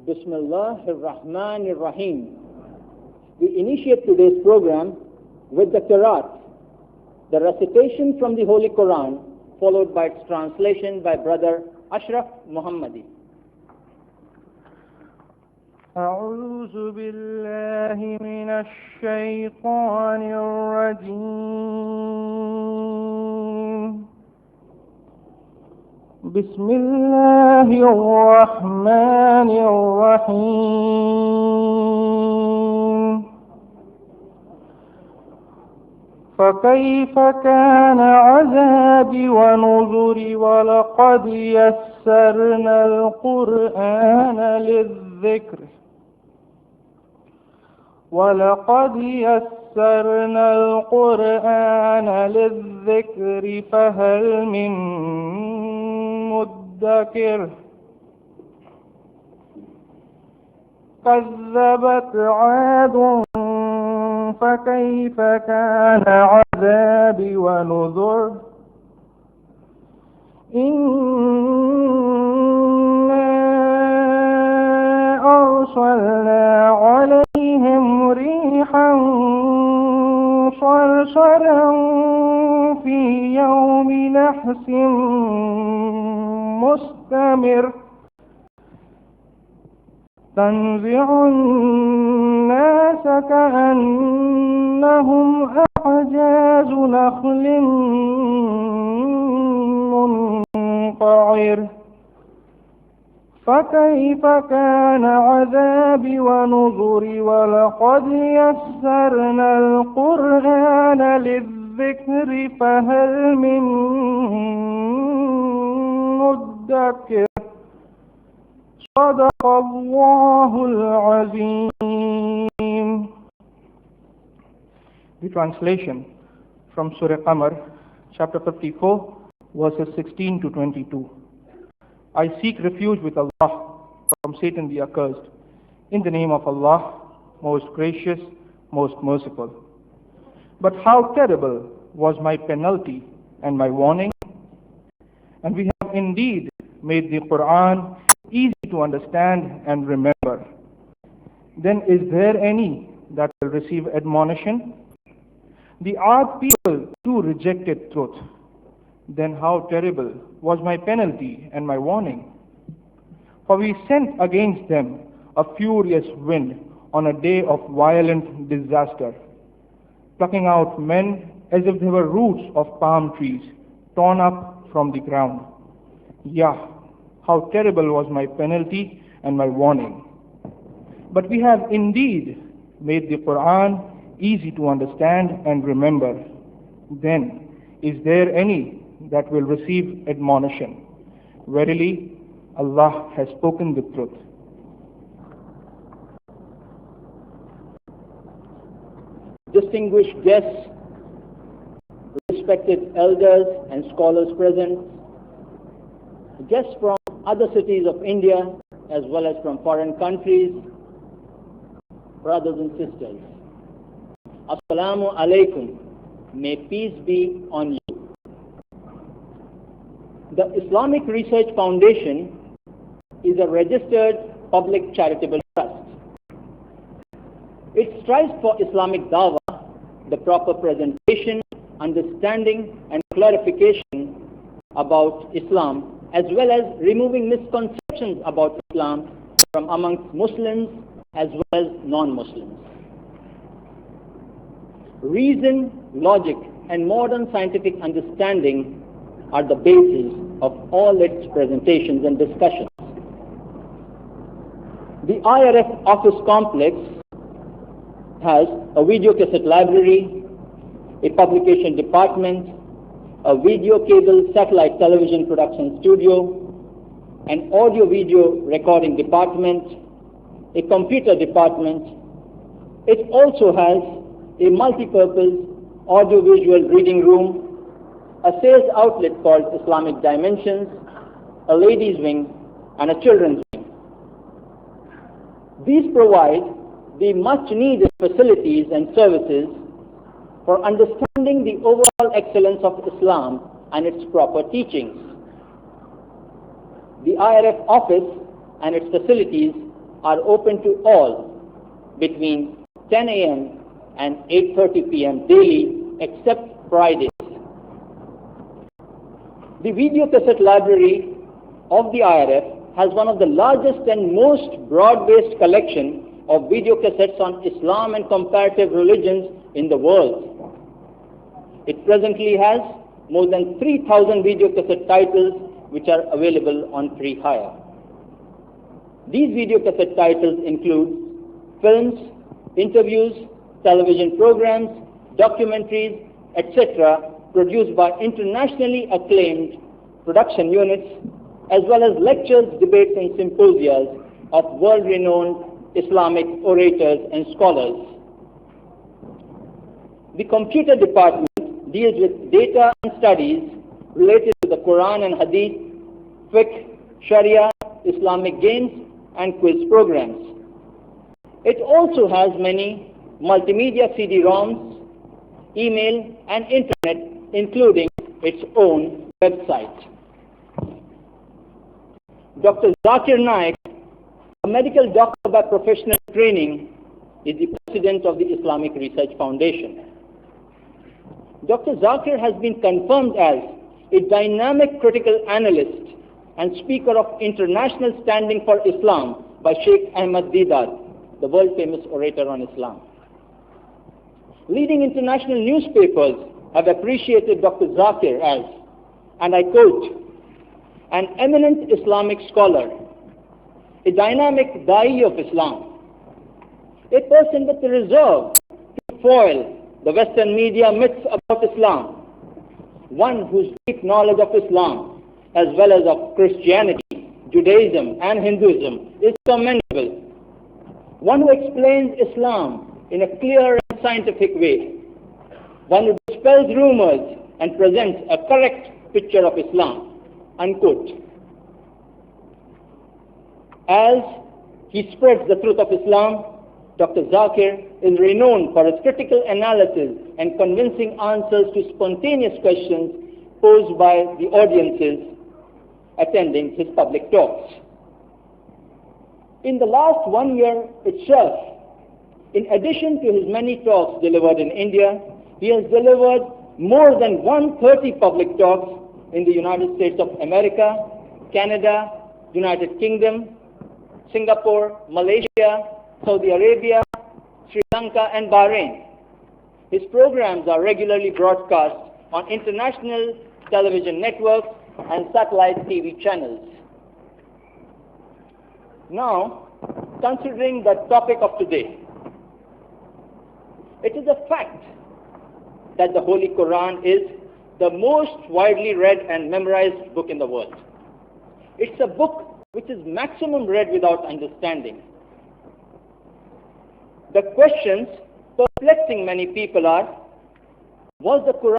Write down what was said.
Bismillahir-Rahmanir-Rahim. We initiate today's program with the Qiraat, the recitation from the Holy Quran, followed by its translation by Brother Ashraf Muhammadi. أعوذ بالله من الشيطان الرجيم بسم الله الرحمن الرحيم فكيف كان عذابي ونذري ولقد يسرنا القرآن للذكر فهل من مدكر كذبت عاد فكيف كان عذابي ونذر أرسلنا عليهم ريحا صرصرا في يوم نحس مستمر تنزع الناس كأنهم أعجاز نخل منقعر فكيف كان عذابي ونذري ولقد يسرنا القرآن للذكر فهل من مدكر صدق الله العظيم. The translation from Surah Qamar, chapter 54, verses 16 to 22. I seek refuge with Allah from Satan the accursed. In the name of Allah, most gracious, most merciful. But how terrible was my penalty and my warning? And we have indeed made the Qur'an easy to understand and remember. Then is there any that will receive admonition? The Ad people too rejected truth. Then how terrible was my penalty and my warning? For we sent against them a furious wind on a day of violent disaster, plucking out men as if they were roots of palm trees torn up from the ground. Yeah, how terrible was my penalty and my warning. But we have indeed made the Qur'an easy to understand and remember. Then is there any that will receive admonition? Verily, Allah has spoken the truth. Distinguished guests, respected elders and scholars present, guests from other cities of India as well as from foreign countries, brothers and sisters, Assalamu alaikum. May peace be on you. The Islamic Research Foundation is a registered public charitable trust. It strives for Islamic dawah, the proper presentation, understanding and clarification about Islam, as well as removing misconceptions about Islam from amongst Muslims as well as non-Muslims. Reason, logic, and modern scientific understanding are the basis of all its presentations and discussions. The IRF office complex has a video cassette library, a publication department, a video cable satellite television production studio, an audio-video recording department, a computer department. It also has a multi-purpose audio-visual reading room, a sales outlet called Islamic Dimensions, a ladies' wing, and a children's wing. These provide the much-needed facilities and services for understanding the overall excellence of Islam and its proper teachings. The IRF office and its facilities are open to all between 10 a.m. and 8:30 p.m. daily except Fridays. The video cassette library of the IRF has one of the largest and most broad-based collection of video cassettes on Islam and comparative religions in the world. It presently has more than 3,000 video cassette titles which are available on free hire. These video cassette titles include films, interviews, television programs, documentaries, etc., produced by internationally acclaimed production units, as well as lectures, debates, and symposia of world-renowned Islamic orators and scholars. The computer department deals with data and studies related to the Quran and Hadith, fiqh, Sharia, Islamic games, and quiz programs. It also has many multimedia CD-ROMs, email, and internet, including its own website. Dr. Zakir Naik, a medical doctor by professional training, is the president of the Islamic Research Foundation. Dr. Zakir has been confirmed as a dynamic critical analyst and speaker of International Standing for Islam by Sheikh Ahmad Deedat, the world-famous orator on Islam. Leading international newspapers have appreciated Dr. Zakir as, and I quote, an eminent Islamic scholar, a dynamic da'i of Islam, a person with the reserve to foil the Western media myths about Islam, one whose deep knowledge of Islam, as well as of Christianity, Judaism, and Hinduism is commendable, one who explains Islam in a clear and scientific way, one who dispels rumors and presents a correct picture of Islam, unquote. As he spreads the truth of Islam, Dr. Zakir is renowned for his critical analysis and convincing answers to spontaneous questions posed by the audiences attending his public talks. In the last 1 year itself, in addition to his many talks delivered in India, he has delivered more than 130 public talks in the United States of America, Canada, United Kingdom, Singapore, Malaysia, Saudi Arabia, Sri Lanka, and Bahrain. His programs are regularly broadcast on international television networks and satellite TV channels. Now, considering the topic of today, it is a fact that the Holy Quran is the most widely read and memorized book in the world. It's a book which is maximum read without understanding. The questions perplexing many people are, was the Quran